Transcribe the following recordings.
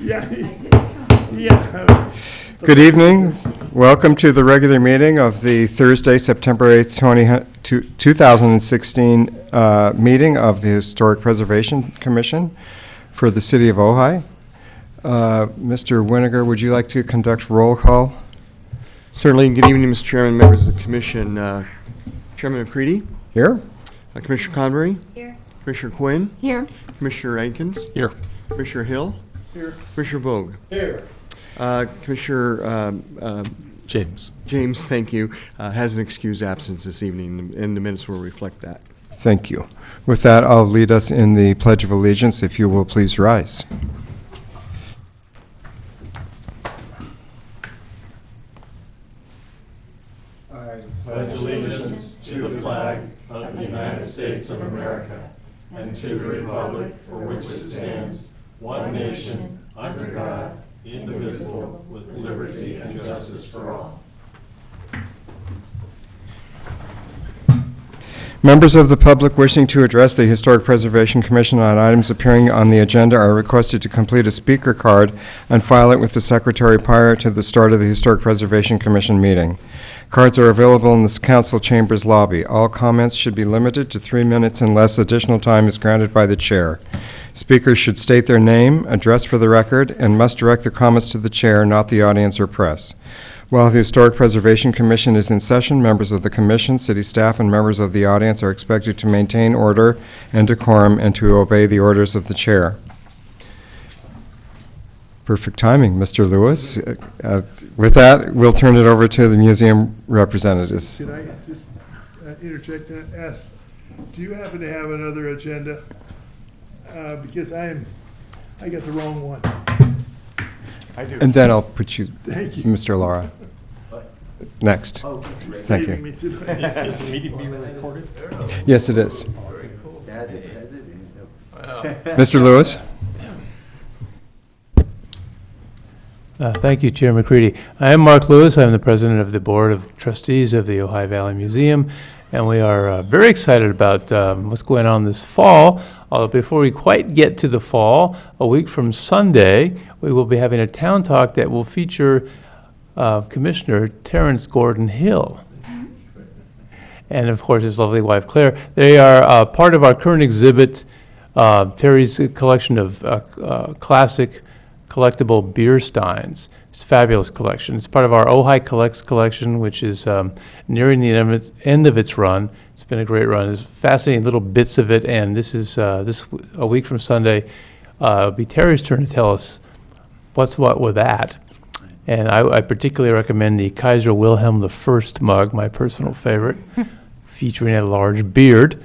Yeah. Yeah. Good evening. Welcome to the regular meeting of the Thursday, September 8th, 2016 meeting of the Historic Preservation Commission for the City of Ojai. Mr. Winiger, would you like to conduct roll call? Certainly. Good evening, Mr. Chairman, members of the Commission. Chairman McCready? Here. Commissioner Convery? Here. Commissioner Quinn? Here. Commissioner Ankins? Here. Commissioner Hill? Here. Commissioner Vogt? Here. Commissioner James. thank you, has an excused absence this evening, and the minutes will reflect that. Thank you. With that, I'll lead us in the Pledge of Allegiance, if you will please rise. I pledge allegiance to the flag of the United States of America and to the republic for which it stands, one nation, under God, indivisible, with liberty and justice for all. Members of the public wishing to address the Historic Preservation Commission on items appearing on the agenda are requested to complete a speaker card and file it with the Secretary prior to the start of the Historic Preservation Commission meeting. Cards are available in the Council Chambers lobby. All comments should be limited to 3 minutes unless additional time is granted by the chair. Speakers should state their name, address for the record, and must direct their comments to the chair, not the audience or press. While the Historic Preservation Commission is in session, members of the Commission, city staff, and members of the audience are expected to maintain order and decorum and to obey the orders of the chair. Perfect timing, Mr. Lewis. With that, we'll turn it over to the museum representatives. Can I just interject and ask, do you happen to have another agenda? Because I got the wrong one. I do. And then I'll put you, Thank you. Mr. Laura, next. Oh, Thank Saving you. me today. Is the meeting being recorded? Yes, it is. Mr. Lewis? Thank you, Chair McCready. I am Mark Lewis. I'm the president of the Board of Trustees of the Ojai Valley Museum, and we are very excited about what's going on this fall. Although before we quite get to the fall, a week from Sunday, we will be having a town talk that will feature Commissioner Terrence Gordon Hill. And of course, his lovely wife, Claire. They are part of our current exhibit, Terry's collection of classic collectible beer steins. It's a fabulous collection. It's part of our Ojai Collects collection, which is nearing the end of its run. It's been a great run. There's fascinating little bits of it, and this is a week from Sunday. It'll be Terry's turn to tell us what's what with that. And I particularly recommend the Kaiser Wilhelm I mug, my personal favorite, featuring a large beard.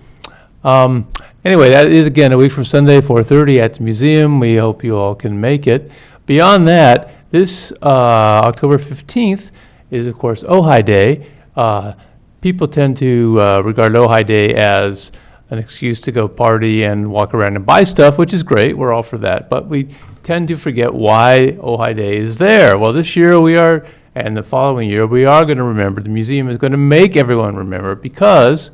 Anyway, that is, again, a week from Sunday, 4:30 at the museum. We hope you all can make it. Beyond that, this October 15th is, of course, Ojai Day. People tend to regard Ojai Day as an excuse to go party and walk around and buy stuff, which is great. We're all for that. But we tend to forget why Ojai Day is there. Well, this year we are, and the following year, we are going to remember. The museum is going to make everyone remember because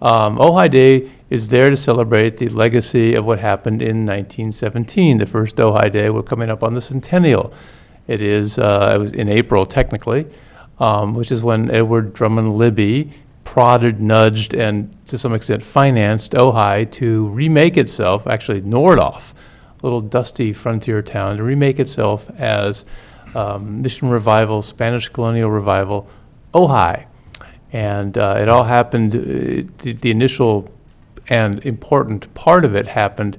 Ojai Day is there to celebrate the legacy of what happened in 1917, the first Ojai Day. We're coming up on the centennial. It was in April, technically, which is when Edward Drummond Libby prodded, nudged, and to some extent financed Ojai to remake itself, actually Nordhoff, a little dusty frontier town, to remake itself as Mission Revival, Spanish colonial revival, Ojai. And it all happened, the initial and important part of it happened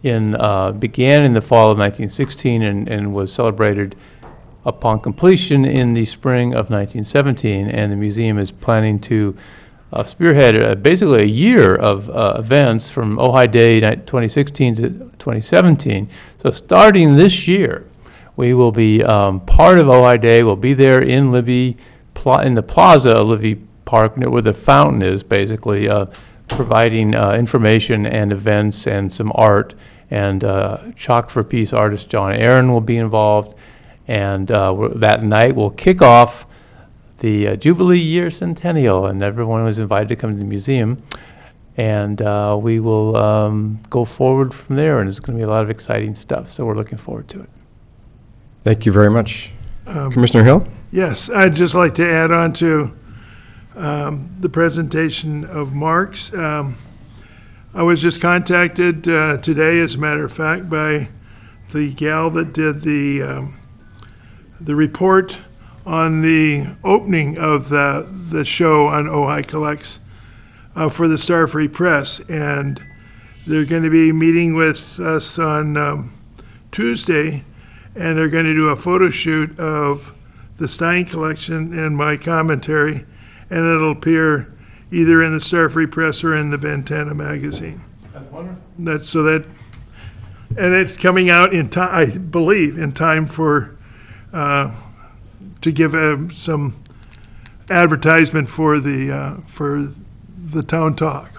began in the fall of 1916 and was celebrated upon completion in the spring of 1917. And the museum is planning to spearhead basically a year of events from Ojai Day 2016 to 2017. So starting this year, we will be part of Ojai Day. We'll be there in Libby, in the plaza of Libby Park, where the fountain is, basically providing information and events and some art. And Chalk for Peace artist John Aaron will be involved. And that night we'll kick off the Jubilee Year Centennial, and everyone was invited to come to the museum. And we will go forward from there, and it's going to be a lot of exciting stuff. So we're looking forward to it. Thank you very much. Commissioner Hill? Yes, I'd just like to add on to the presentation of Mark's. I was just contacted today, as a matter of fact, by the gal that did the report on the opening of the show on Ojai Collects for the Star Free Press. And they're going to be meeting with us on Tuesday, and they're going to do a photo shoot of the Stein collection and my commentary, and it'll appear either in the Star Free Press or in the Ventana magazine. That's wonderful. And it's coming out in time, I believe, in time for, to give some advertisement for the town talk.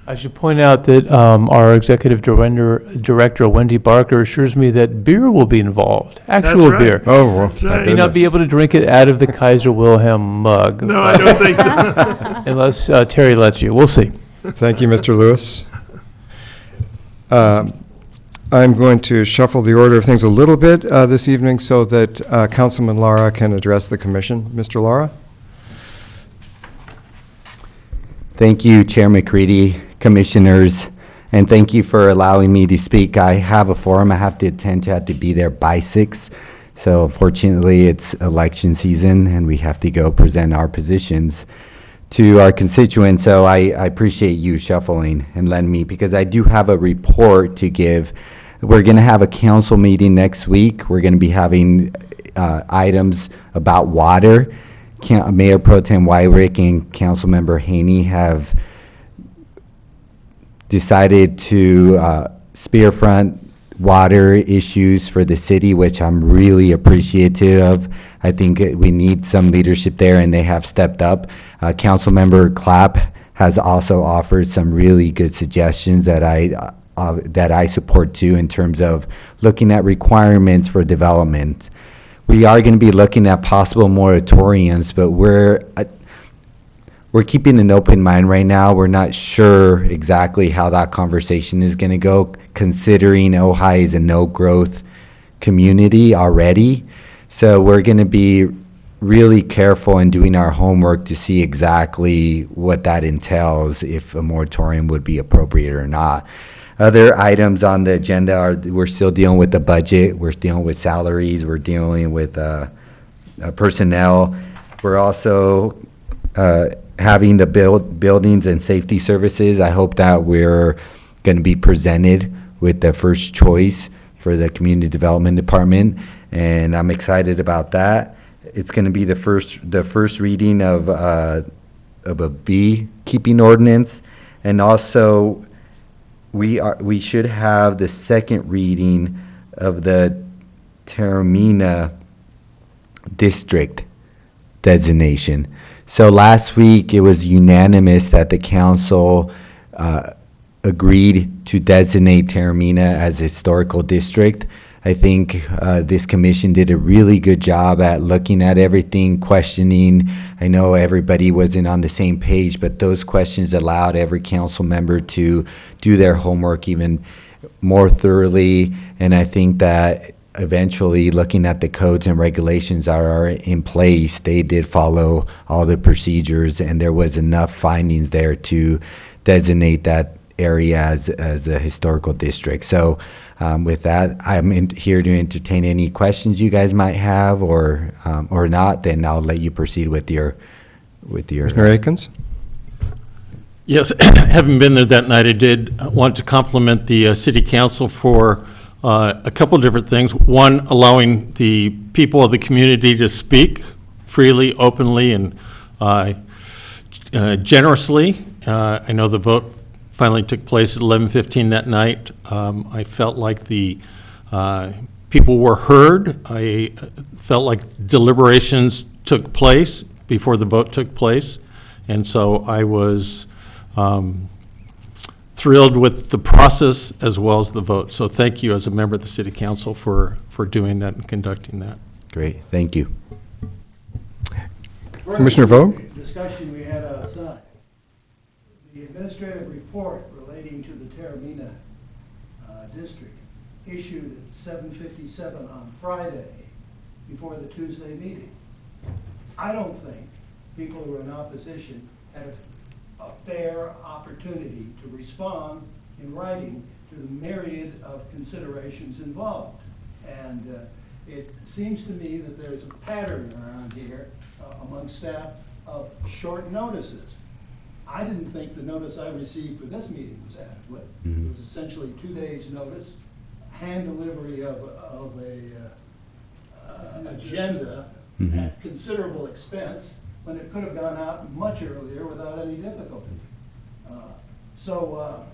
I should point out that our executive director, Wendy Barker, assures me that beer will be involved, actual right. beer. Oh, well, That's right. May not be able to drink it out of the Kaiser Wilhelm mug. No, I don't think so. Unless Terry lets you. We'll see. Thank you, Mr. Lewis. I'm going to shuffle the order of things a little bit this evening so that Councilman Lara can address the commission. Mr. Lara? Thank you, Chair McCready, commissioners, and thank you for allowing me to speak. I have a forum. I have to be there by 6. So unfortunately, it's election season, and we have to go present our positions to our constituents. So I appreciate you shuffling and letting me, because I do have a report to give. We're going to have a council meeting next week. We're going to be having items about water. Mayor Pro Tem Wyrick and Councilmember Haney have decided to spearfront water issues for the city, which I'm really appreciative of. I think we need some leadership there, and they have stepped up. Councilmember Clapp has also offered some really good suggestions that I support too, in terms of looking at requirements for development. We are going to be looking at possible moratoriums, but we're keeping an open mind right now. We're not sure exactly how that conversation is going to go, considering Ojai is a no-growth community already. So we're going to be really careful in doing our homework to see exactly what that entails, if a moratorium would be appropriate or not. Other items on the agenda are, we're still dealing with the budget, we're dealing with salaries, we're dealing with personnel. We're also having the buildings and safety services. I hope that we're going to be presented with the first choice for the community development department, and I'm excited about that. It's going to be the first reading of a beekeeping ordinance, and also we should have the second reading of the Taormina district designation. So last week it was unanimous that the council agreed to designate Taormina as a historical district. I think this commission did a really good job at looking at everything, questioning. I know everybody wasn't on the same page, but those questions allowed every council member to do their homework even more thoroughly. And I think that eventually, looking at the codes and regulations that are in place, they did follow all the procedures, and there was enough findings there to designate that area as a historical district. So with that, I'm here to entertain any questions you guys might have, or not. Then I'll let you proceed with your. Commissioner Akins? Yes, having been there that night, I did want to compliment the city council for a couple different things. One, allowing the people of the community to speak freely, openly, and generously. I know the vote finally took place at 11:15 that night. I felt like the people were heard. I felt like deliberations took place before the vote took place. And so I was thrilled with the process as well as the vote. So thank you as a member of the City Council for doing that and conducting that. Great, thank you. Commissioner Vogt? Discussion we had outside. The administrative report relating to the Taormina district issued at 7:57 on Friday before the Tuesday meeting. I don't think people who are in opposition had a fair opportunity to respond in writing to the myriad of considerations involved. And it seems to me that there's a pattern around here among staff of short notices. I didn't think the notice I received for this meeting was adequate. It was essentially 2 days' notice, hand delivery of a agenda at considerable expense, when it could have gone out much earlier without any difficulty. So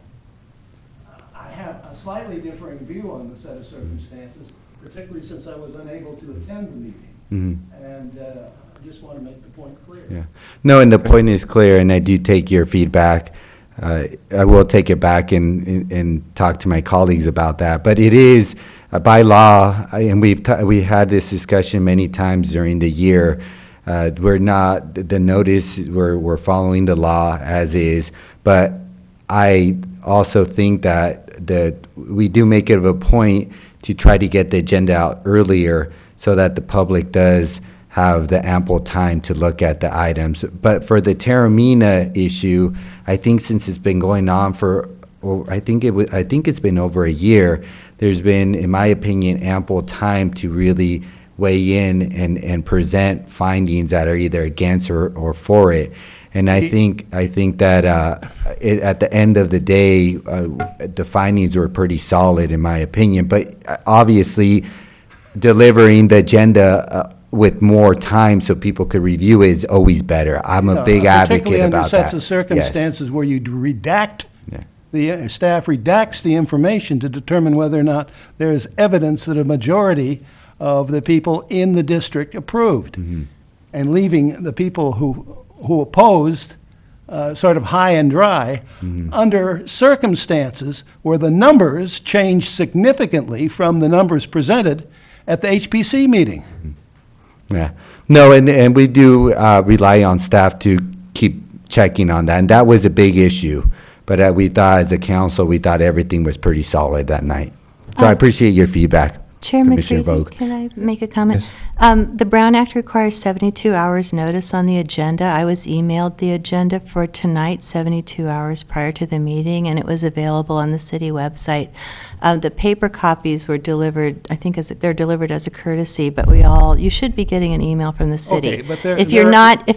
I have a slightly differing view on the set of circumstances, particularly since I was unable to attend the meeting. And I just want to make the point clear. Yeah. No, and the point is clear, and I do take your feedback. I will take it back and talk to my colleagues about that. But it is by law, and we had this discussion many times during the year. We're not the notice. We're following the law as is. But I also think that we do make it a point to try to get the agenda out earlier so that the public does have the ample time to look at the items. But for the Terramina issue, I think since it's been going on for, I think it's been over a year, there's been, in my opinion, ample time to really weigh in and present findings that are either against or for it. And I think that at the end of the day, the findings were pretty solid, in my opinion. But obviously, delivering the agenda with more time so people could review it is always better. I'm a big advocate Particularly under about sets that. of circumstances where you redact, Yeah. the staff redacts the information to determine whether or not there is evidence that a majority of the people in the district approved, and leaving the people who opposed sort of high and dry under circumstances where the numbers changed significantly from the numbers presented at the HPC meeting. Yeah. No, and we do rely on staff to keep checking on that, and that was a big issue. But we thought, as a council, we thought everything was pretty solid that night. So I appreciate your feedback, Chair Commissioner McCready, Vogt. can I make a comment? The Brown Act requires 72 hours notice on the agenda. I was emailed the agenda for tonight 72 hours prior to the meeting, and it was available on the city website. The paper copies were delivered, I think they're delivered as a courtesy, but you should be getting an email from the city. Okay, but there- If you're not,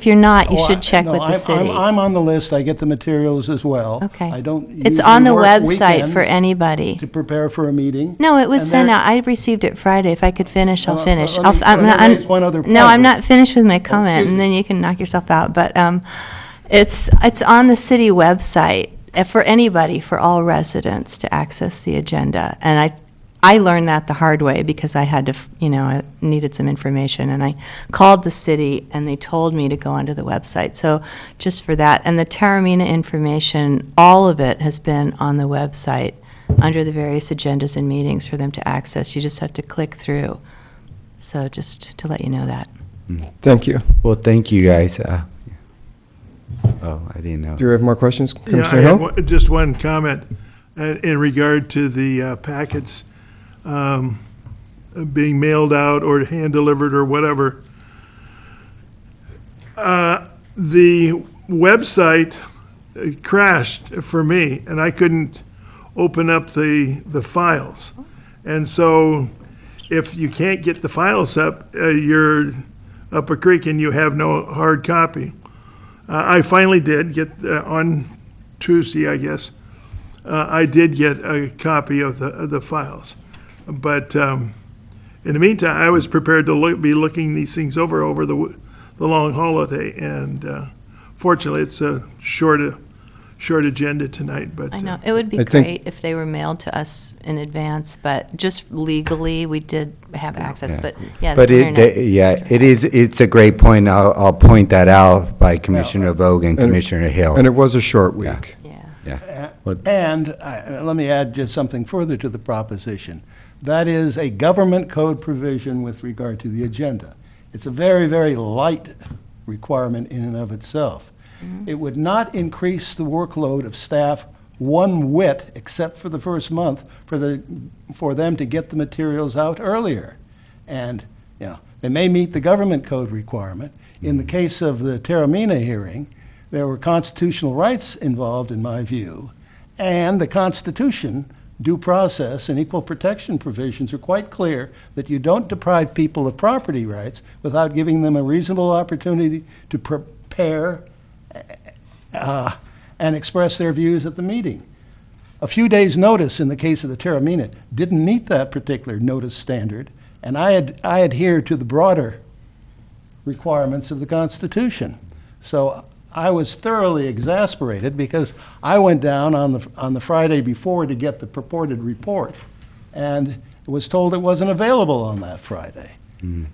you Oh, should check no, with the city. I'm on the list. I get the materials as well. Okay. I don't It's usually on the work website for weekends anybody. to prepare for a meeting. No, it was And sent there- out. I received it Friday. If I could finish, I'll Well, finish. let me raise one other No, point. I'm not finished with my comment, excuse and me. then you can knock yourself out. But it's on the city website for anybody, for all residents to access the agenda. And I learned that the hard way because I had to, I needed some information, and I called the city, and they told me to go onto the website. So just for that, and the Terramina information, all of it has been on the website under the various agendas and meetings for them to access. You just have to click through. So just to let you know that. Thank you. Well, thank you, guys. I didn't know. Do you have more questions, Yeah, I Commissioner had Hill? just one comment in regard to the packets being mailed out or hand-delivered or whatever. The website crashed for me, and I couldn't open up the files. And so if you can't get the files up, you're up a creek and you have no hard copy. I finally did get, on Tuesday, I guess, I did get a copy of the files. But in the meantime, I was prepared to be looking these things over the long holiday. And fortunately, it's a short agenda tonight, but. I know, it would be I think- great if they were mailed to us in advance, but just legally, we did have access, Yeah. but yeah, But the internet. it's a great point. I'll point that out by Commissioner Vogt and Commissioner Hill. And it was a short week. Yeah. Yeah. Well- And let me add just something further to the proposition. That is a government code provision with regard to the agenda. It's a very, very light requirement in and of itself. It would not increase the workload of staff one whit, except for the first month, for them to get the materials out earlier. And, you know, they may meet the government code requirement. In the case of the Terramina hearing, there were constitutional rights involved, in my view, and the Constitution, due process, and equal protection provisions are quite clear that you don't deprive people of property rights without giving them a reasonable opportunity to prepare and express their views at the meeting. A few days' notice in the case of the Terramina didn't meet that particular notice standard, and I adhere to the broader requirements of the Constitution. So I was thoroughly exasperated because I went down on the Friday before to get the purported report, and was told it wasn't available on that Friday.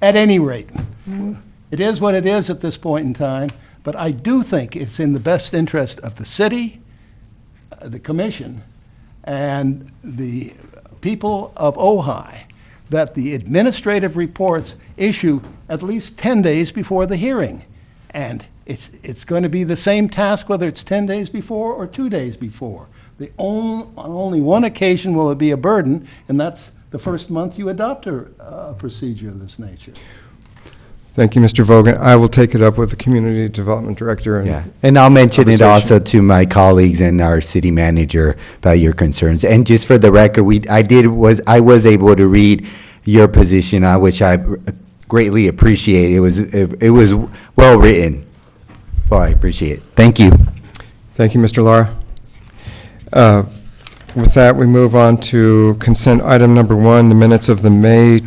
At any rate, it is what it is at this point in time, but I do think it's in the best interest of the city, the commission, and the people of Ojai that the administrative reports issue at least 10 days before the hearing. And it's going to be the same task whether it's 10 days before or 2 days before. On only one occasion will it be a burden, and that's the first month you adopt a procedure of this nature. Thank you, Mr. Vogan. I will take it up with the Community Development Director. Yeah, and I'll mention it conversation. also to my colleagues and our city manager about your concerns. And just for the record, I was able to read your position, which I greatly appreciate. It was well written. Well, I appreciate it. Thank you. Thank you, Mr. Lara. With that, we move on to consent item number 1, the minutes of the May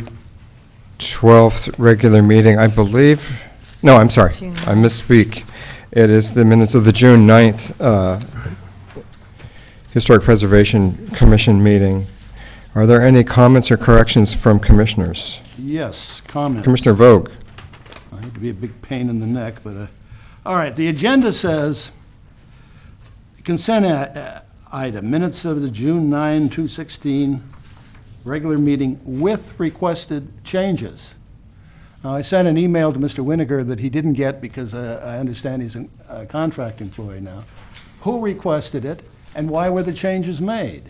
12th regular meeting, I believe. No, I'm sorry. June I misspeak. It is the minutes of the June 9th Historic Preservation Commission meeting. Are there any comments or corrections from commissioners? Yes, comments. Commissioner Vogt. I hate to be a big pain in the neck, but, all right, the agenda says consent item, minutes of the June 9, 2016 regular meeting with requested changes. Now, I sent an email to Mr. Winiger that he didn't get because I understand he's a contract employee now. Who requested it and why were the changes made?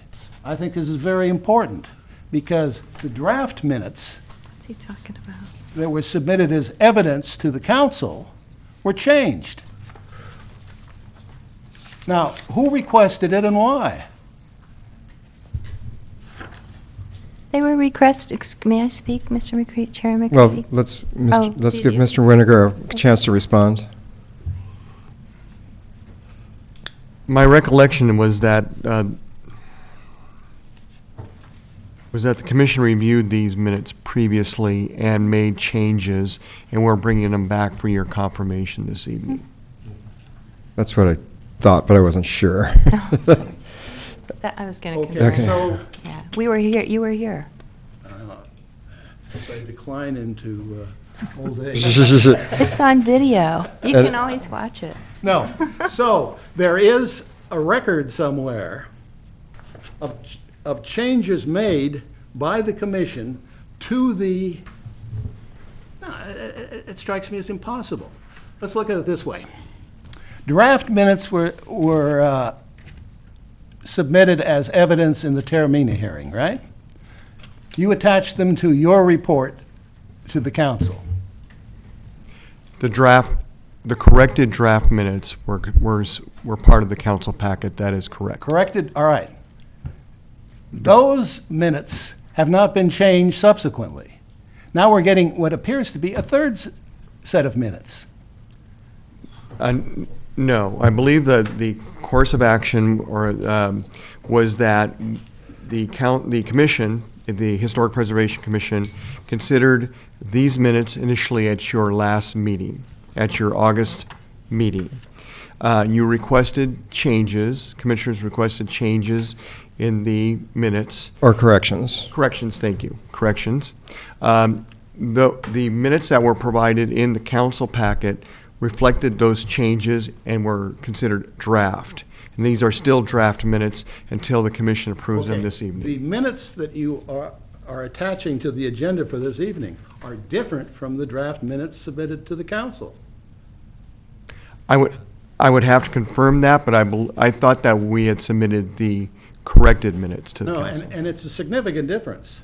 I think this is very important because the draft minutes What's he talking about? that were submitted as evidence to the council were changed. Now, who requested it and why? They were may I speak, Mr. McCready, Chair McCready? Well, let's did give you? Mr. Winiger a chance to respond. My recollection was that the commission reviewed these minutes previously and made changes, and we're bringing them back for your confirmation this evening. That's what I thought, but I wasn't sure. That I was going to Okay, confirm. so Yeah, we were here, you were here. if I decline into old age. It's on video. You And- can always watch it. No, so there is a record somewhere of changes made by the commission to the, it strikes me as impossible. Let's look at it this way. Draft minutes were submitted as evidence in the Terramina hearing, right? You attached them to your report to the council. The corrected draft minutes were part of the council packet. That is correct. Corrected? All right. Those minutes have not been changed subsequently. Now we're getting what appears to be a third set of minutes. No, I believe that the course of action was that the commission, the Historic Preservation Commission, considered these minutes initially at your last meeting, at your August meeting. You requested changes, commissioners requested changes in the minutes. Or corrections. Corrections, thank you, corrections. The minutes that were provided in the council packet reflected those changes and were considered draft. And these are still draft minutes until the commission approves them Okay, this evening. The minutes that you are attaching to the agenda for this evening are different from the draft minutes submitted to the council. I I would have to confirm that, but I thought that we had submitted the corrected minutes to the No, council. and it's a significant difference.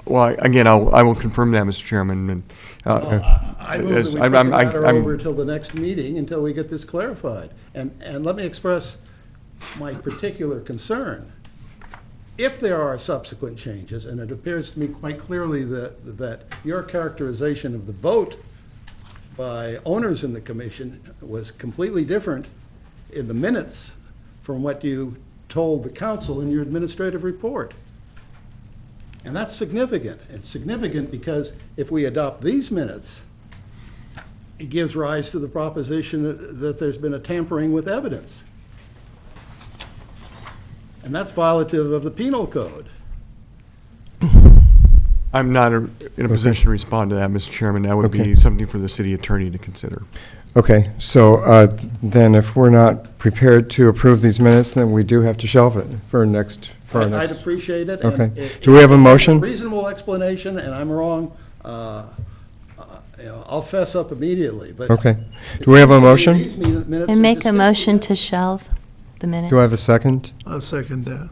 Well, again, I will confirm that, Mr. Chairman, and, I move as- that we put I'm- the I'm- matter I'm- over until the next meeting, until we get this clarified. And let me express my particular concern. If there are subsequent changes, and it appears to me quite clearly that your characterization of the vote by owners in the commission was completely different in the minutes from what you told the council in your administrative report. And that's significant. It's significant because if we adopt these minutes, it gives rise to the proposition that there's been a tampering with evidence. And that's violative of the penal code. I'm not in a position to respond to that, Mr. Chairman. That would Okay. be something for the city attorney to consider. Okay, so then if we're not prepared to approve these minutes, then we do have to shelve it for our I'd next. appreciate it. and Okay. if- Do we have a if there's motion? Reasonable explanation, and I'm wrong, I'll fess up immediately, but. Okay. Do we have a motion? These minutes I are make a just motion simply- to shelve the minutes. Do I have a second? I'll second that.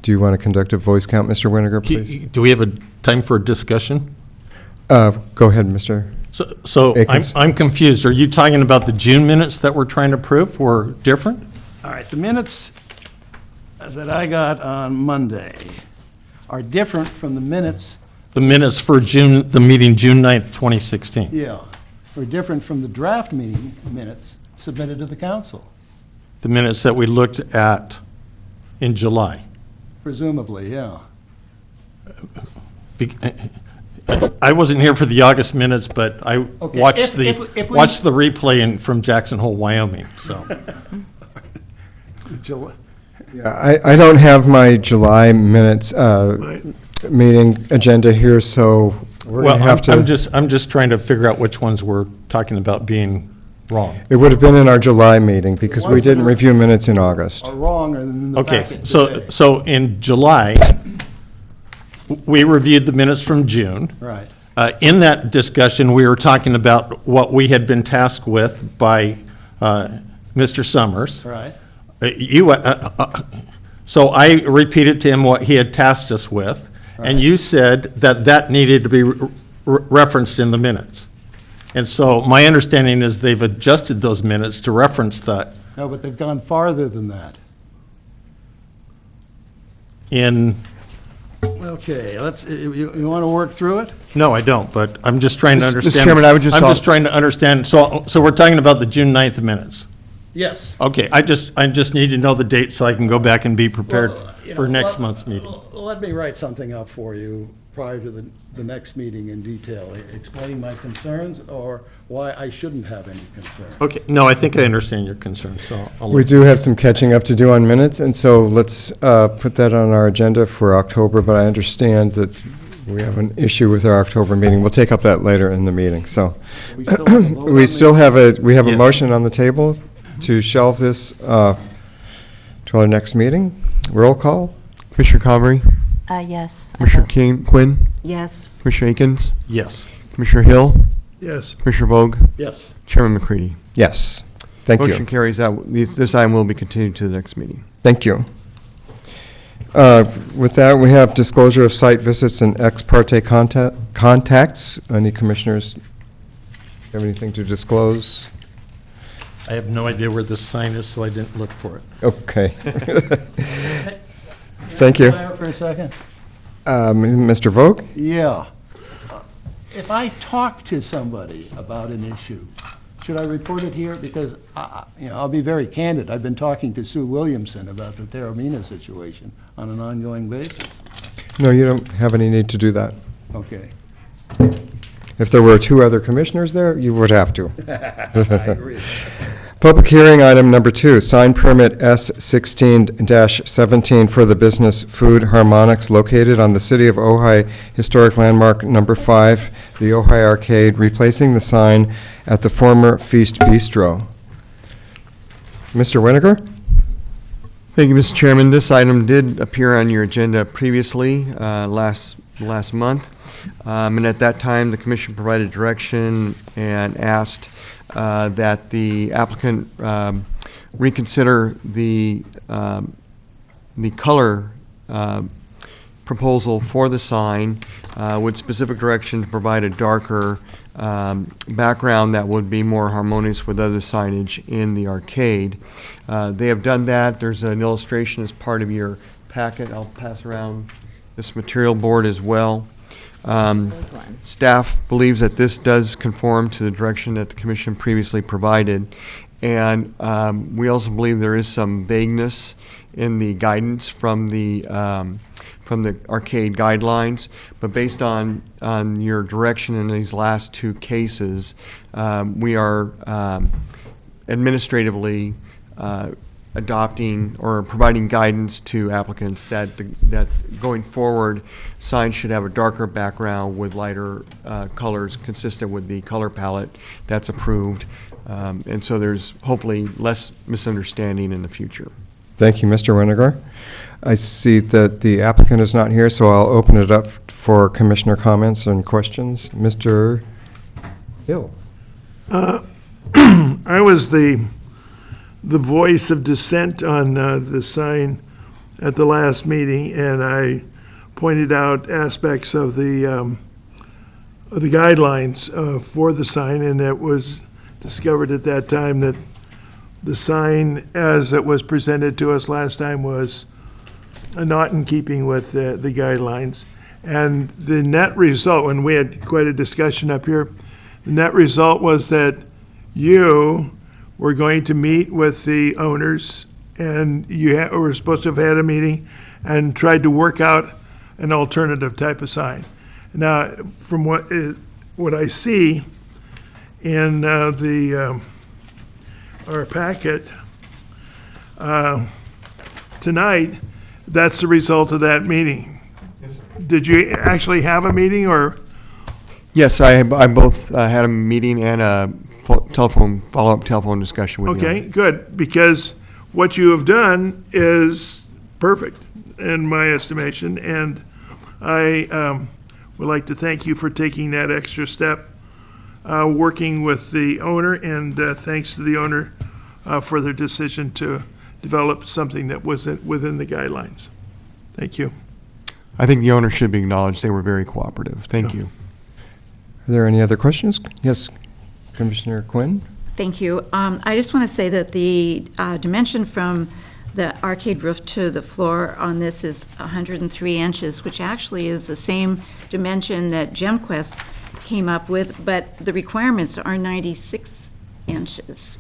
Do you want to conduct a voice count, Mr. Winiger, please? Do we have a time for discussion? Go ahead, Mr. So Akins. I'm confused. Are you talking about the June minutes that we're trying to prove were different? All right, the minutes that I got on Monday are different from the minutes, The minutes for June, the meeting June 9th, 2016? are different from the draft meeting minutes submitted to the council, The minutes that we looked at in July? presumably, yeah. Be- I wasn't here for the August minutes, but I Okay, watched the, if we- watched the replay from Jackson Hole, Wyoming, so. I don't have my July minutes Right. meeting agenda here, so we're Well, going to have to. I'm just trying to figure out which ones we're talking about being wrong. It would have been in our July meeting because we Ones that didn't are- review minutes in August. Are wrong in the Okay, packet so, today. so in July, we reviewed the minutes from June. Right, In that discussion, we were talking about what we had been tasked with by Mr. Summers. right. So I repeated to him what he had tasked us with, and you said that that needed to be referenced in the minutes. And so my understanding is they've adjusted those minutes to reference that No, but they've gone farther than that. in, Okay, you want to work through it? no, I don't, but I'm just trying to Mr. understand. Chairman, I would just I'm al- just trying to understand, so we're talking about the June 9th minutes. Yes. Okay, I just need to know the date so I can go back and be prepared Well, you for know, next let- month's meeting. Let me write something up for you prior to the next meeting in detail, explaining my concerns or why I shouldn't have any concerns. Okay, no, I think I understand your concern, so I'll. We do have some catching up to do on minutes, and so let's put that on our agenda for October, but I understand that we have an issue with our October meeting. We'll take up that later in the meeting, so. We still have a vote on We still have we have a Yes. motion on the table to shelve this to our next meeting. Roll call? Commissioner Convery, Yes. I Commissioner vote. Quinn, Yes. Commissioner Akins, Yes. Commissioner Hill, Yes. Commissioner Vogt, Yes. Chairman McCready. Yes. Thank Motion you. carries out. This item will be continued to the next meeting. Thank you. With that, we have disclosure of site visits and ex parte contacts. Any commissioners have anything to disclose? I have no idea where this sign is, so I didn't look for it. Okay. Thank you. For a second? Mr. Vogt? Yeah. If I talk to somebody about an issue, should I report it here? Because, I'll be very candid. I've been talking to Sue Williamson about the Terramina situation on an ongoing basis. No, you don't have any need to do that. Okay. If there were two other commissioners there, you would have to. I agree. Public hearing item number 2, sign permit S16-17 for the business Food Harmonics located on the City of Ojai Historic Landmark number 5, the Ojai Arcade, replacing the sign at the former Feast Bistro. Mr. Winiger? Thank you, Mr. Chairman. This item did appear on your agenda previously, last last month. And at that time, the commission provided direction and asked that the applicant reconsider the color proposal for the sign with specific direction to provide a darker background that would be more harmonious with other signage in the arcade. They have done that. There's an illustration as part of your packet. I'll pass around this material board as well. Staff believes that this does conform to the direction that the commission previously provided. And we also believe there is some vagueness in the guidance from the arcade guidelines, but based on your direction in these last two cases, we are administratively adopting or providing guidance to applicants that going forward, signs should have a darker background with lighter colors consistent with the color palette that's approved. And so there's hopefully less misunderstanding in the future. Thank you, Mr. Winiger. I see that the applicant is not here, so I'll open it up for commissioner comments and questions. Mr. Hill. I was the voice of dissent on the sign at the last meeting, and I pointed out aspects of the guidelines for the sign, and it was discovered at that time that the sign, as it was presented to us last time, was not in keeping with the guidelines. And the net result, when we had quite a discussion up here, the net result was that you were going to meet with the owners, and you were supposed to have had a meeting and tried to work out an alternative type of sign. Now, from what I see in our packet tonight, that's the result of that meeting. Yes, sir. Did you actually have a meeting, or? Yes, I both had a meeting and a follow-up telephone discussion with you. Okay, good, because what you have done is perfect in my estimation, and I would like to thank you for taking that extra step, working with the owner, and thanks to the owner for their decision to develop something that was within the guidelines. Thank you. I think the owner should be acknowledged. They were very cooperative. Thank you. Are there any other questions? Yes, Commissioner Quinn? Thank you. I just want to say that the dimension from the arcade roof to the floor on this is 103 inches, which actually is the same dimension that GemQuest came up with, but the requirements are 96 inches.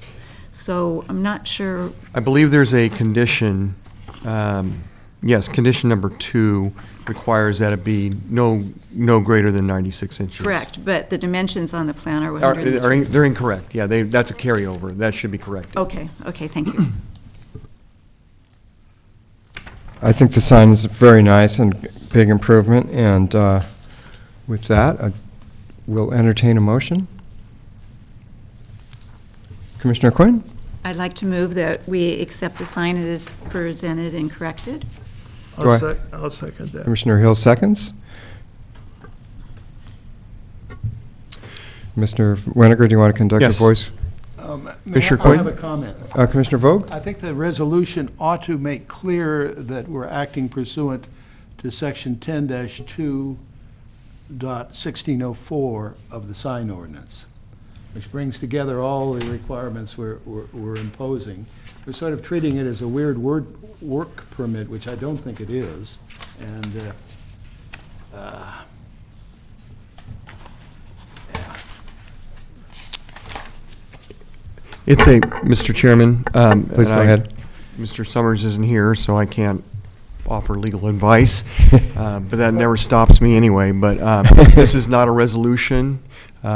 So I'm not sure. I believe there's a condition, yes, condition number 2 requires that it be no greater than 96 inches. Correct, but the dimensions on the plan are 103. They're incorrect. Yeah, that's a carryover. That should be corrected. Okay, thank you. I think the sign is very nice and big improvement, and with that, we'll entertain a motion. Commissioner Quinn? I'd like to move that we accept the sign as presented and corrected. Go I'll second that. Commissioner Hill seconds. Mr. Winiger, do you want to conduct a Yes. voice? Commissioner I Quinn? have a comment. Commissioner Vogt? I think the resolution ought to make clear that we're acting pursuant to Section 10-2.1604 of the sign ordinance, which brings together all the requirements we're imposing. We're sort of treating it as a weird work permit, which I don't think it is. And It's a, Mr. Chairman. Please go ahead. Mr. Summers isn't here, so I can't offer legal advice, but that never stops me anyway. But this is not a resolution.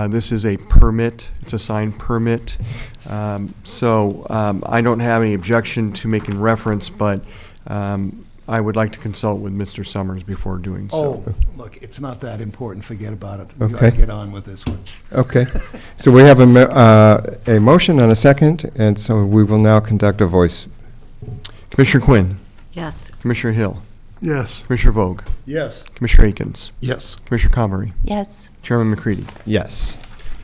This is a permit. It's a signed permit. So I don't have any objection to making reference, but I would like to consult with Mr. Summers before doing so. oh, look, it's not that important. Forget about it. We Okay. gotta get on with this one. Okay. So we have a motion and a second, and so we will now conduct a voice. Commissioner Quinn, Yes. Commissioner Hill, Yes. Commissioner Vogt, Yes. Commissioner Akins, Yes. Commissioner Convery, Yes. Chairman McCready. Yes.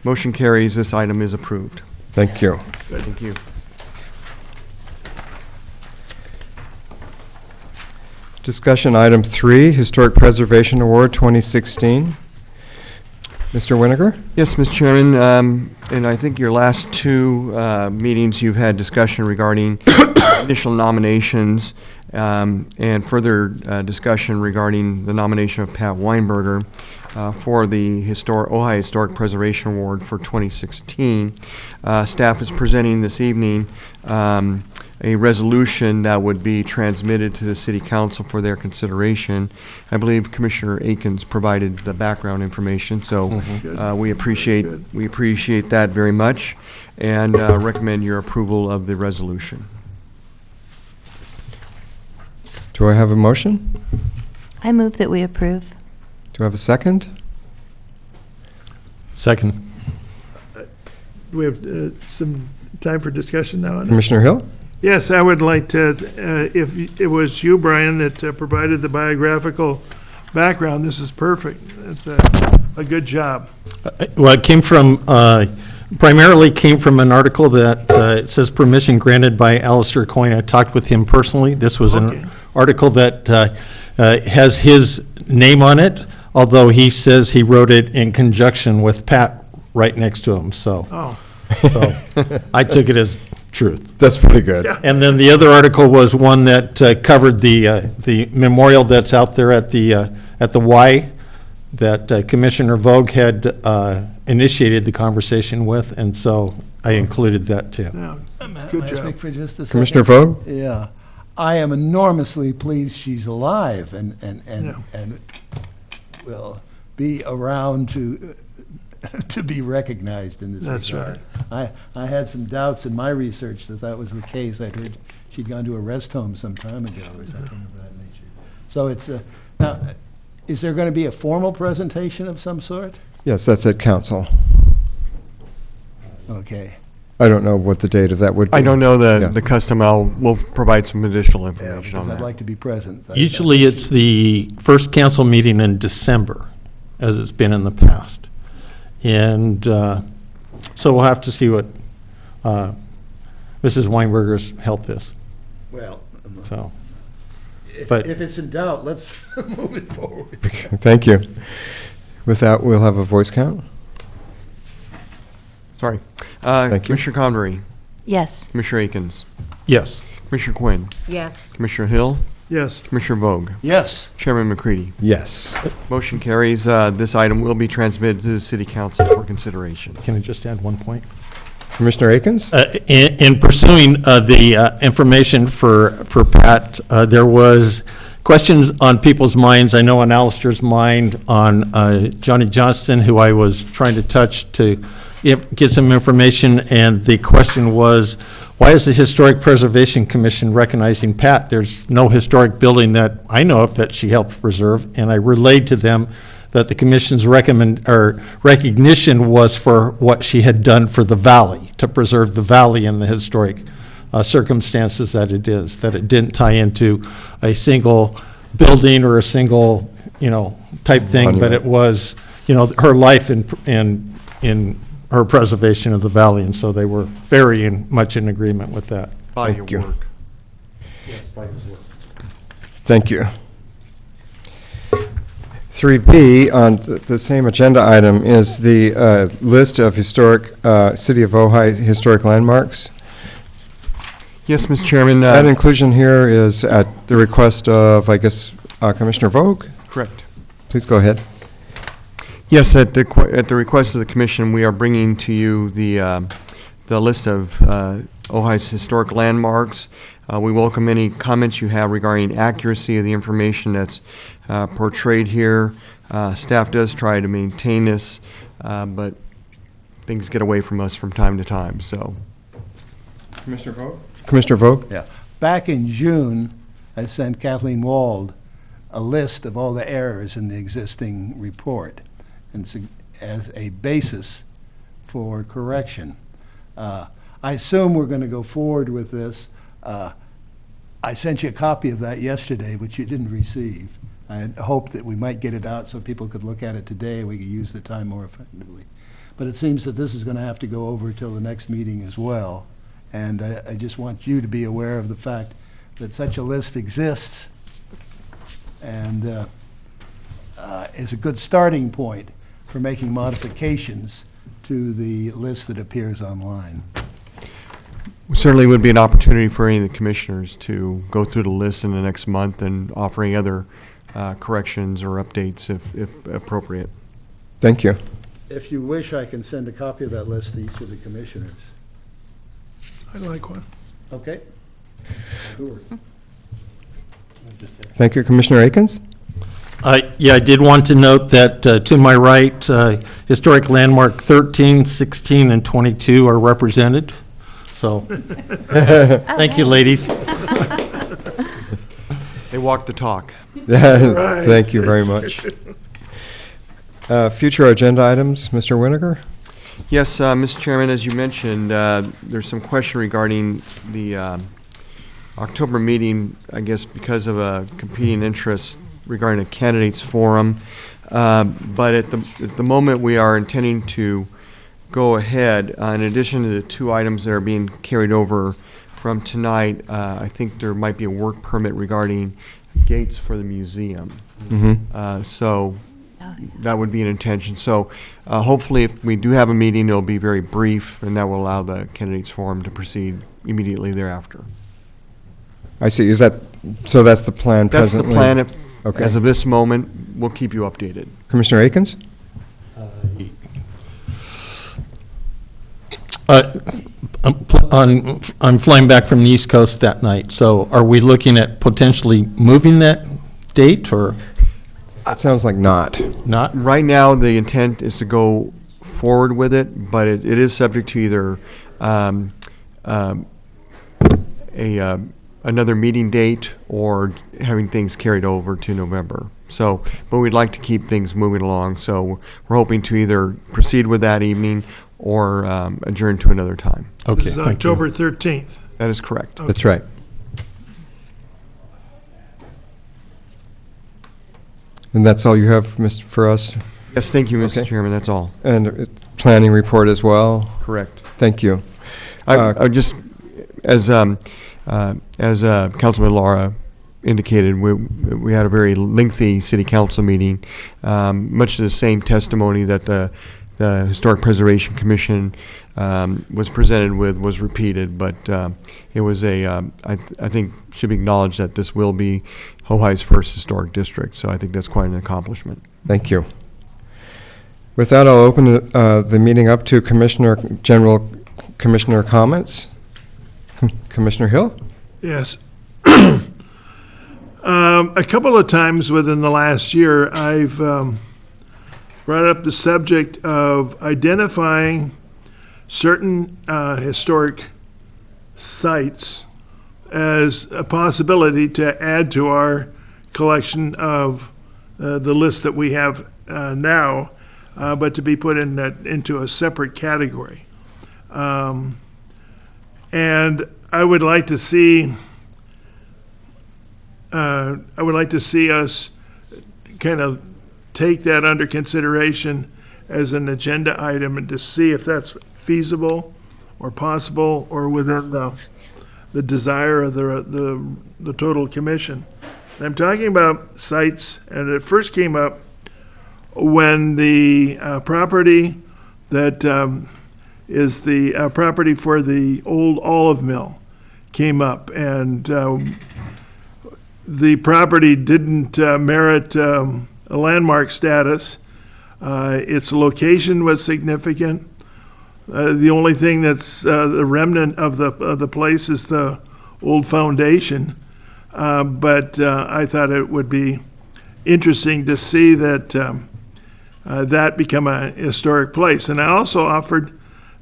Motion carries. This item is approved. Thank you. Thank you. Discussion item 3, Historic Preservation Award 2016. Mr. Winiger? Yes, Mr. Chairman, and I think your last two meetings, you've had discussion regarding initial nominations and further discussion regarding the nomination of Pat Weinberger for the Ojai Historic Preservation Award for 2016. Staff is presenting this evening a resolution that would be transmitted to the City Council for their consideration. I believe Commissioner Akins provided the background information, so we appreciate that very much, and recommend your approval of the resolution. Do I have a motion? I move that we approve. Do I have a second? Second. Do we have some time for discussion now on it? Commissioner Hill? Yes, I would like to, if it was you, Brian, that provided the biographical background, this is perfect. It's a good job. Well, it came from, primarily came from an article that it says permission granted by Alistair Coyne. I talked with him personally. This was Okay. an article that has his name on it, although he says he wrote it in conjunction with Pat right next to him, so. Oh, So I took it as truth. That's pretty good. Yeah. And then the other article was one that covered the memorial that's out there at the Y that Commissioner Vogt had initiated the conversation with, and so I included that too. no, May good I job. speak for just a second? Commissioner Vogt? Yeah. I am enormously pleased she's alive and will be around to be recognized in this That's regard. I had some doubts in my research that was the case. I'd heard she'd gone to a rest home some time ago or something of that nature. So it's, now, is there going to be a formal presentation of some sort? Yes, that's at council. Okay. I don't know what the date of that would be. I don't know Yeah. the custom. We'll provide some additional Yeah, information because on I'd that. like to be present. Usually it's the first council meeting in December, as it's been in the past. And so we'll have to see what Mrs. Weinberger's health is, Well, so. if But- it's in doubt, let's move it forward. Thank you. With that, we'll have a voice count. Sorry. Thank you. Commissioner Convery, Yes. Commissioner Akins, Yes. Commissioner Quinn, Yes. Commissioner Hill, Yes, Commissioner Vogt, Yes. Chairman McCready. Yes. Motion carries. This item will be transmitted to the City Council for consideration. Can I just add one point? Commissioner Akins? In pursuing the information for Pat, there was questions on people's minds. I know on Alistair's mind, on Johnny Johnston, who I was trying to touch to get some information, and the question was, why is the Historic Preservation Commission recognizing Pat? There's no historic building that I know of that she helped preserve, and I relayed to them that the commission's recognition was for what she had done for the valley, to preserve the valley in the historic circumstances that it is, that it didn't tie into a single building or a single, type thing, but it was, her life in her preservation of the valley, and so they were very much in agreement with that. Body Thank of you. work. Thank you. 3B on the same agenda item is the list of historic, City of Ojai historic landmarks. Yes, Mr. Chairman. That inclusion here is at the request of, I guess, Commissioner Vogt. Correct. Please go ahead. Yes, at the request of the commission, we are bringing to you the list of Ojai's historic landmarks. We welcome any comments you have regarding accuracy of the information that's portrayed here. Staff does try to maintain this, but things get away from us from time to time, so. Commissioner Vogt? Commissioner Vogt? Yeah. Back in June, I sent Kathleen Wald a list of all the errors in the existing report and as a basis for correction. I assume we're going to go forward with this. I sent you a copy of that yesterday, which you didn't receive. I had hoped that we might get it out so people could look at it today, we could use the time more effectively. But it seems that this is going to have to go over till the next meeting as well. And I just want you to be aware of the fact that such a list exists and is a good starting point for making modifications to the list that appears online. Certainly would be an opportunity for any of the commissioners to go through the list in the next month and offer any other corrections or updates if appropriate. Thank you. If you wish, I can send a copy of that list to each of the commissioners. I'd like one. Okay? Thank you, Commissioner Akins. Yeah, I did want to note that to my right, historic landmark 13, 16, and 22 are represented. So, thank you, ladies. They walk the talk. Thank you very much. Future agenda items, Mr. Winiger? Yes, Mr. Chairman, as you mentioned, there's some question regarding the October meeting, I guess because of a competing interest regarding a candidates forum. But at the moment, we are intending to go ahead, in addition to the two items that are being carried over from tonight, I think there might be a work permit regarding gates for the museum. So that would be an intention. So hopefully if we do have a meeting, it'll be very brief, and that will allow the candidates forum to proceed immediately thereafter. I see. Is that, so that's the plan That's the presently? plan. Okay. As of this moment, we'll keep you updated. Commissioner Akins? I'm flying back from the East Coast that night, so are we looking at potentially moving that date or It sounds like not. not? Right now, the intent is to go forward with it, but it is subject to either another meeting date or having things carried over to November. So, but we'd like to keep things moving along, so we're hoping to either proceed with that evening or adjourn to another time. Okay, This is thank you. October 13th. That is correct. That's right. And that's all you have, for us? Yes, thank you, Mr. Okay. Chairman, that's all. And planning report as well? Correct. Thank you. I just, as Councilman Lara indicated, we had a very lengthy city council meeting, much of the same testimony that the Historic Preservation Commission was presented with was repeated, but it was I think should be acknowledged that this will be Ojai's first historic district, so I think that's quite an accomplishment. Thank you. With that, I'll open the meeting up to general commissioner comments. Commissioner Hill? Yes. A couple of times within the last year, I've brought up the subject of identifying certain historic sites as a possibility to add to our collection of the list that we have now, but to be put into a separate category. And I would like to see us kind of take that under consideration as an agenda item and to see if that's feasible or possible or within the desire of the total commission. I'm talking about sites, and it first came up when the property that is the property for the old olive mill came up, and the property didn't merit a landmark status. Its location was significant. The only thing that's the remnant of the place is the old foundation. But I thought it would be interesting to see that that become a historic place. And I also offered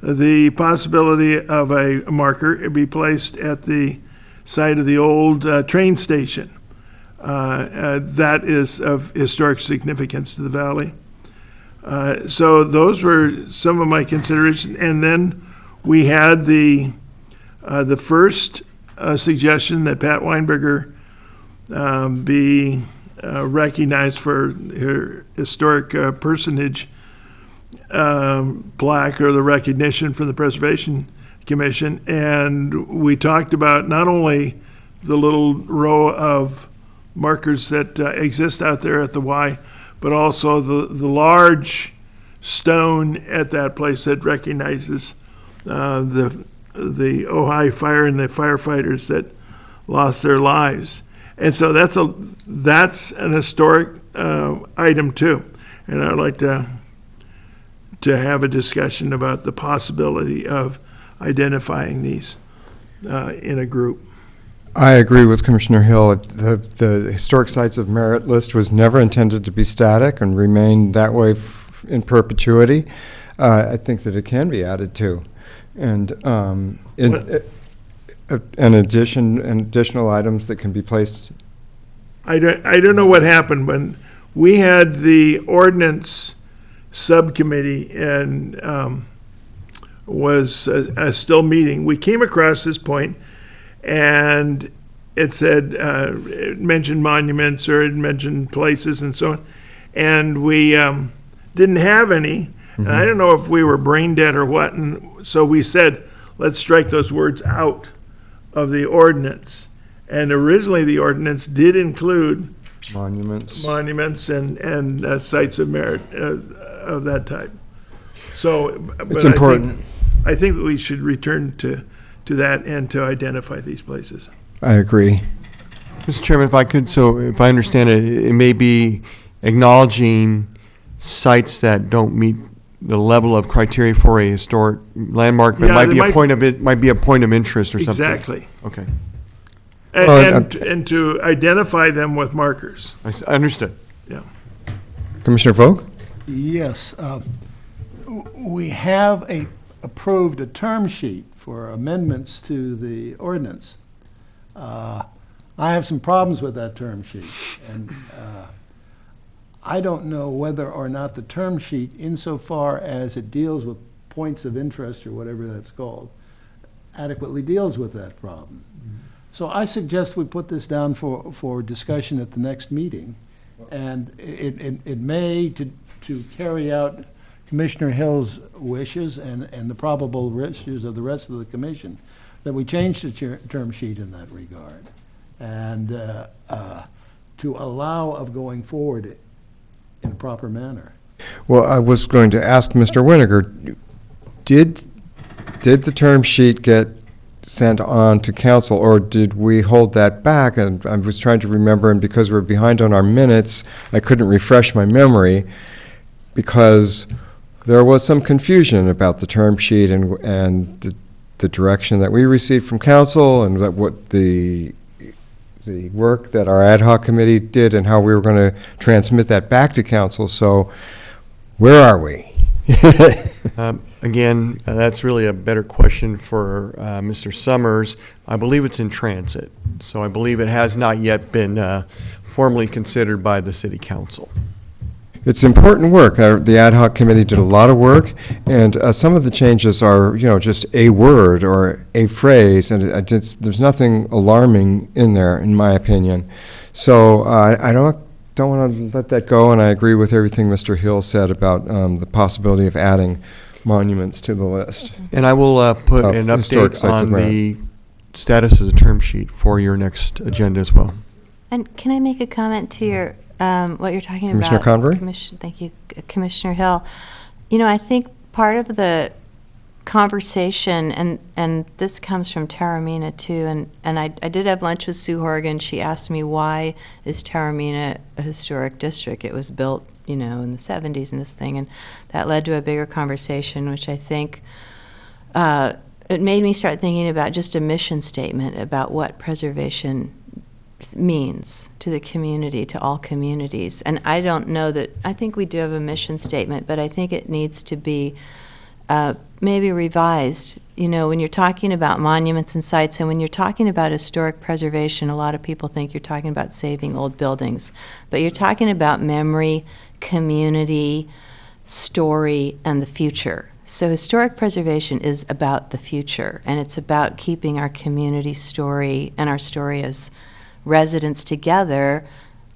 the possibility of a marker be placed at the site of the old train station. That is of historic significance to the valley. So those were some of my considerations. And then we had the first a suggestion that Pat Weinberger be recognized for her historic personage plaque or the recognition from the Preservation Commission. And we talked about not only the little row of markers that exist out there at the Y, but also the large stone at that place that recognizes the Ojai fire and the firefighters that lost their lives. And so that's an historic item too. And I'd like to have a discussion about the possibility of identifying these in a group. I agree with Commissioner Hill. The Historic Sites of Merit list was never intended to be static and remain that way in perpetuity. I think that it can be added to. And additional items that can be placed. I don't know what happened when we had the ordinance subcommittee and was still meeting. We came across this point, and it said it mentioned monuments or it mentioned places and so on, and we didn't have any. And I don't know if we were brain dead or what, and so we said, let's strike those words out of the ordinance. And originally, the ordinance did include monuments and sites of merit of that type. So It's important. I think we should return to that and to identify these places. I agree. Mr. Chairman, if I could, so if I understand it, it may be acknowledging sites that don't meet the level of criteria for a historic landmark, but Yeah, might they be might- a point of interest or something. Exactly. Okay, And to identify them with markers. I understood. Yeah. Commissioner Vogt? Yes, we have approved a term sheet for amendments to the ordinance. I have some problems with that term sheet, and I don't know whether or not the term sheet, insofar as it deals with points of interest or whatever that's called, adequately deals with that problem. So I suggest we put this down for discussion at the next meeting, and it may, to carry out Commissioner Hill's wishes and the probable wishes of the rest of the commission, that we change the term sheet in that regard, and to allow of going forward in a proper manner. Well, I was going to ask Mr. Winiger, did the term sheet get sent on to council, or did we hold that back? And I was trying to remember, and because we're behind on our minutes, I couldn't refresh my memory, because there was some confusion about the term sheet and the direction that we received from council, and that what the work that our ad hoc committee did and how we were going to transmit that back to council. So where are we? Again, that's really a better question for Mr. Summers. I believe it's in transit, so I believe it has not yet been formally considered by the city council. It's important work. The ad hoc committee did a lot of work, and some of the changes are, just a word or a phrase, and there's nothing alarming in there, in my opinion. So I don't want to let that go, and I agree with everything Mr. Hill said about the possibility of adding monuments to the list. And I will put Of an historic update sites of on merit. the status of the term sheet for your next agenda as well. And can I make a comment to your, what you're talking Commissioner about? Convery? Thank you, Commissioner Hill. I think part of the conversation, and this comes from Taormina too, and I did have lunch with Sue Horgan. She asked me, why is Taormina a historic district? It was built, in the 70s and this thing, and that led to a bigger conversation, which I think it made me start thinking about just a mission statement about what preservation means to the community, to all communities. And I don't know that, I think we do have a mission statement, but I think it needs to be maybe revised. When you're talking about monuments and sites, and when you're talking about historic preservation, a lot of people think you're talking about saving old buildings, but you're talking about memory, community, story, and the future. So historic preservation is about the future, and it's about keeping our community story and our story as residents together,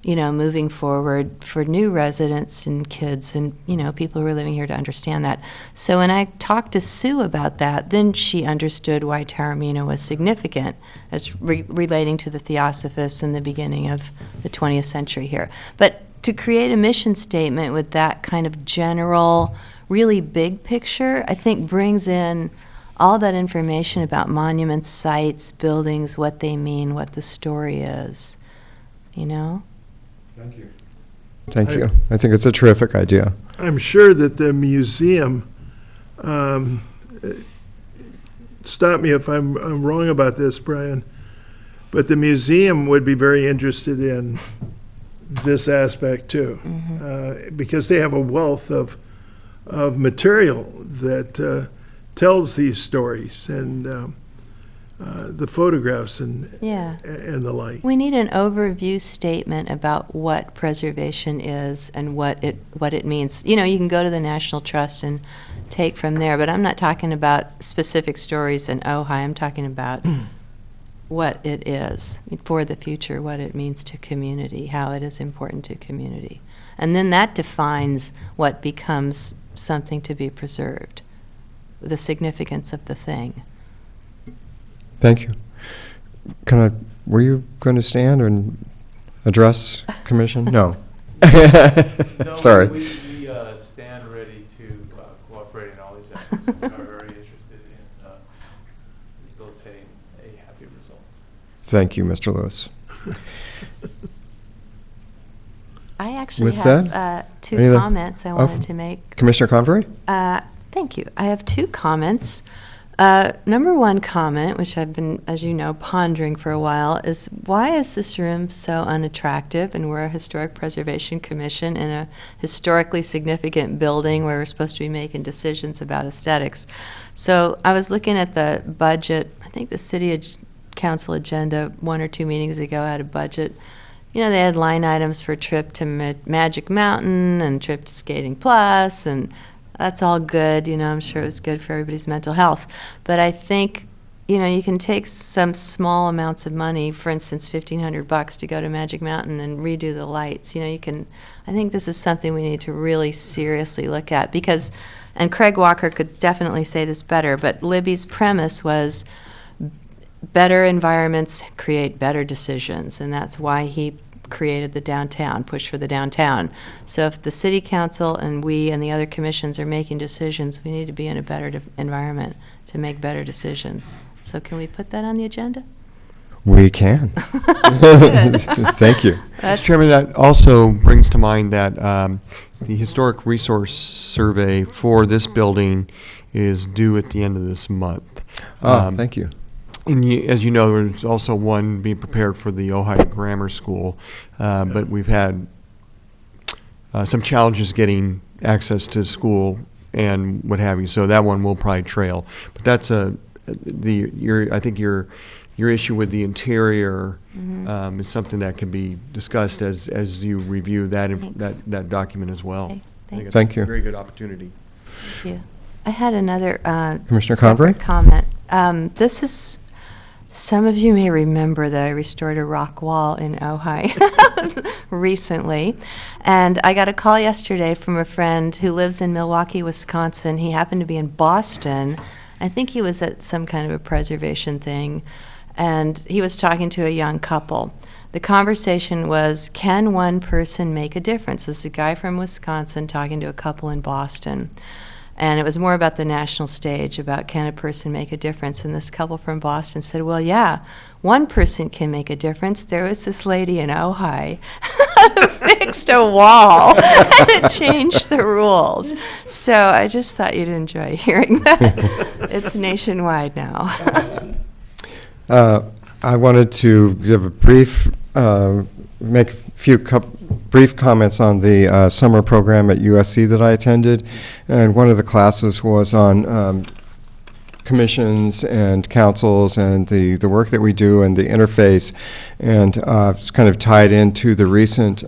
you know, moving forward for new residents and kids and, you know, people who are living here to understand that. So when I talked to Sue about that, then she understood why Taormina was significant as relating to the Theosophists in the beginning of the 20th century here. But to create a mission statement with that kind of general, really big picture, I think brings in all that information about monuments, sites, buildings, what they mean, what the story is, you know? Thank you. I think it's a terrific idea. I'm sure that the museum, stop me if I'm wrong about this, Brian, but the museum would be very interested in this aspect too, because they have a wealth of material that tells these stories and the photographs and the like. We need an overview statement about what preservation is and what it means. You know, you can go to the National Trust and take from there, but I'm not talking about specific stories in Ojai. I'm talking about what it is for the future, what it means to community, how it is important to community. And then that defines what becomes something to be preserved, the significance of the thing. Thank you. Were you going to stand and address commission? No. Sorry. We stand ready to cooperate in all these efforts. We are very interested in facilitating a happy result. Thank you, Mr. Lewis. I actually With have that, two any other- comments I wanted to make. Commissioner Convery? Thank you. I have two comments. Number one comment, which I've been, as you know, pondering for a while, is why is this room so unattractive? And we're a Historic Preservation Commission in a historically significant building where we're supposed to be making decisions about aesthetics. So I was looking at the budget. I think the City Council agenda 1 or 2 meetings ago had a budget. You know, they had line items for trip to Magic Mountain and trip to Skating Plus, and that's all good. You know, I'm sure it was good for everybody's mental health. But I think, you know, you can take some small amounts of money, for instance, $1,500 to go to Magic Mountain and redo the lights. You know, you can, I think this is something we need to really seriously look at because, and Craig Walker could definitely say this better, but Libby's premise was better environments create better decisions, and that's why he created the downtown, push for the downtown. So if the city council and we and the other commissions are making decisions, we need to be in a better environment to make better decisions. So can we put that on the agenda? We can. Thank you. Mr. Chairman, that also brings to mind that the Historic Resource Survey for this building is due at the end of this month. Thank you. And as you know, there's also one being prepared for the Ojai Grammar School, but we've had some challenges getting access to school and what have you. So that one will probably trail. But that's I think your issue with the interior is something that can be discussed as you review that document as well. Okay, I think it's thank you. a very good opportunity. Thank you. I had another Commissioner separate Convery? comment. This is, some of you may remember that I restored a rock wall in Ojai recently. And I got a call yesterday from a friend who lives in Milwaukee, Wisconsin. He happened to be in Boston. I think he was at some kind of a preservation thing. And he was talking to a young couple. The conversation was, can one person make a difference? This is a guy from Wisconsin talking to a couple in Boston. And it was more about the national stage, about can a person make a difference. And this couple from Boston said, well, yeah, one person can make a difference. There was this lady in Ojai who fixed a wall, and it changed the rules. So I just thought you'd enjoy hearing that. It's nationwide now. I wanted to give a brief, make a few brief comments on the summer program at USC that I attended. And one of the classes was on commissions and councils and the work that we do and the interface, and it's kind of tied into the recent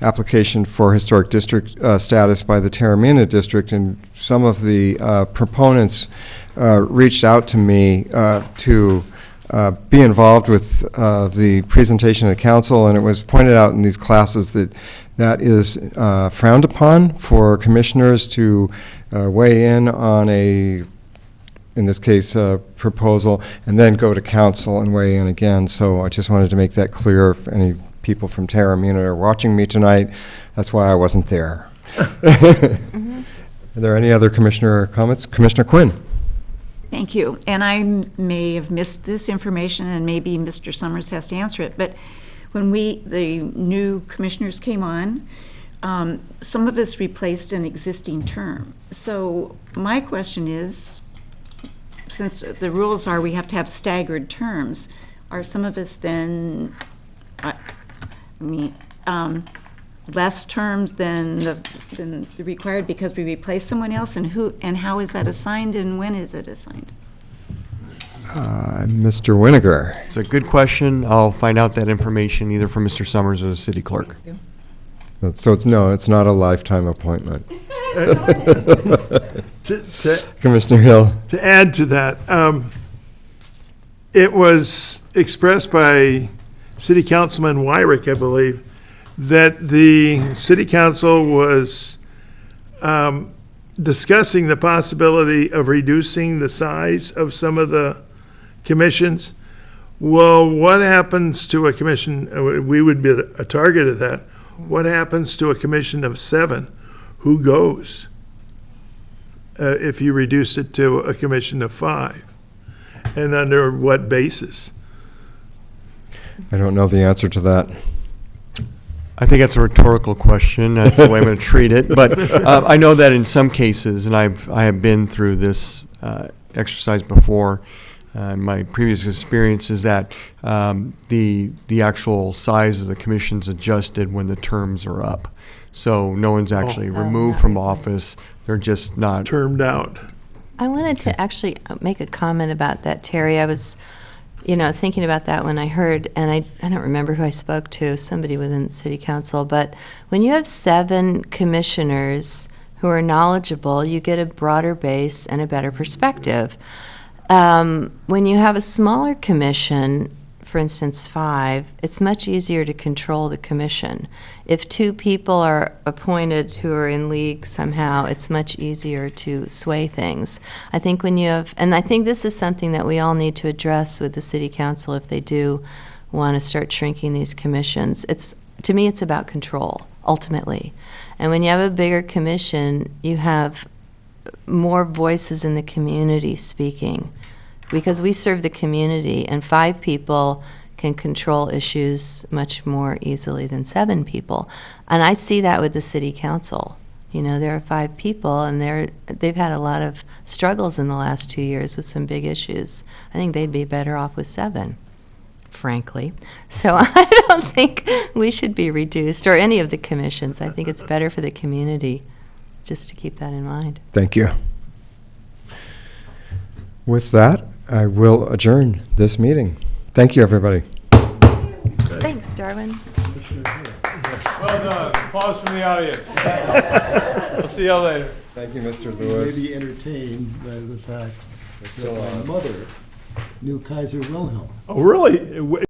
application for historic district status by the Taramina District, and some of the proponents reached out to me to be involved with the presentation of council, and it was pointed out in these classes that is frowned upon for commissioners to weigh in on in this case, proposal, and then go to council and weigh in again. So I just wanted to make that clear. If any people from Taramina are watching me tonight, that's why I wasn't there. Are there any other commissioner comments? Commissioner Quinn. Thank you. And I may have missed this information, and maybe Mr. Summers has to answer it, but when the new commissioners came on, some of us replaced an existing term. So my question is, since the rules are we have to have staggered terms, are some of us then, less terms than the required because we replace someone else, and how is that assigned, and when is it assigned? Mr. Winiger. It's a good question. I'll find out that information either from Mr. Summers or the city clerk. So it's not a lifetime appointment. To Commissioner Hill. add to that, it was expressed by City Councilman Wyrick, I believe, that the city council was discussing the possibility of reducing the size of some of the commissions. Well, what happens to a commission? We would be a target of that. What happens to a commission of 7? Who goes if you reduce it to a commission of 5? And under what basis? I don't know the answer to that. I think that's a rhetorical question. That's the way I'm going to treat it. But I know that in some cases, and I have been through this exercise before. My previous experience is that the actual size of the commission's adjusted when the terms are up. So no one's actually removed from office. They're just not Termed out. I wanted to actually make a comment about that, Terry. I was, thinking about that when I heard, and I don't remember who I spoke to, somebody within city council, but when you have 7 commissioners who are knowledgeable, you get a broader base and a better perspective. When you have a smaller commission, for instance 5, it's much easier to control the commission. If 2 people are appointed who are in league somehow, it's much easier to sway things. I think when you have, and I think this is something that we all need to address with the city council if they do want to start shrinking these commissions. To me, it's about control, ultimately. And when you have a bigger commission, you have more voices in the community speaking, because we serve the community, and 5 people can control issues much more easily than 7 people. And I see that with the city council. There are 5 people, and they've had a lot of struggles in the last 2 years with some big issues. I think they'd be better off with 7, frankly. So I don't think we should be reduced, or any of the commissions. I think it's better for the community, just to keep that in mind. Thank you. With that, I will adjourn this meeting. Thank you, everybody. Thanks, Darwin. Well done. Applause from the audience. We'll see y'all later. Thank you, Mr. You may be entertained by the fact that my mother knew Kaiser Wilhelm. Oh, really?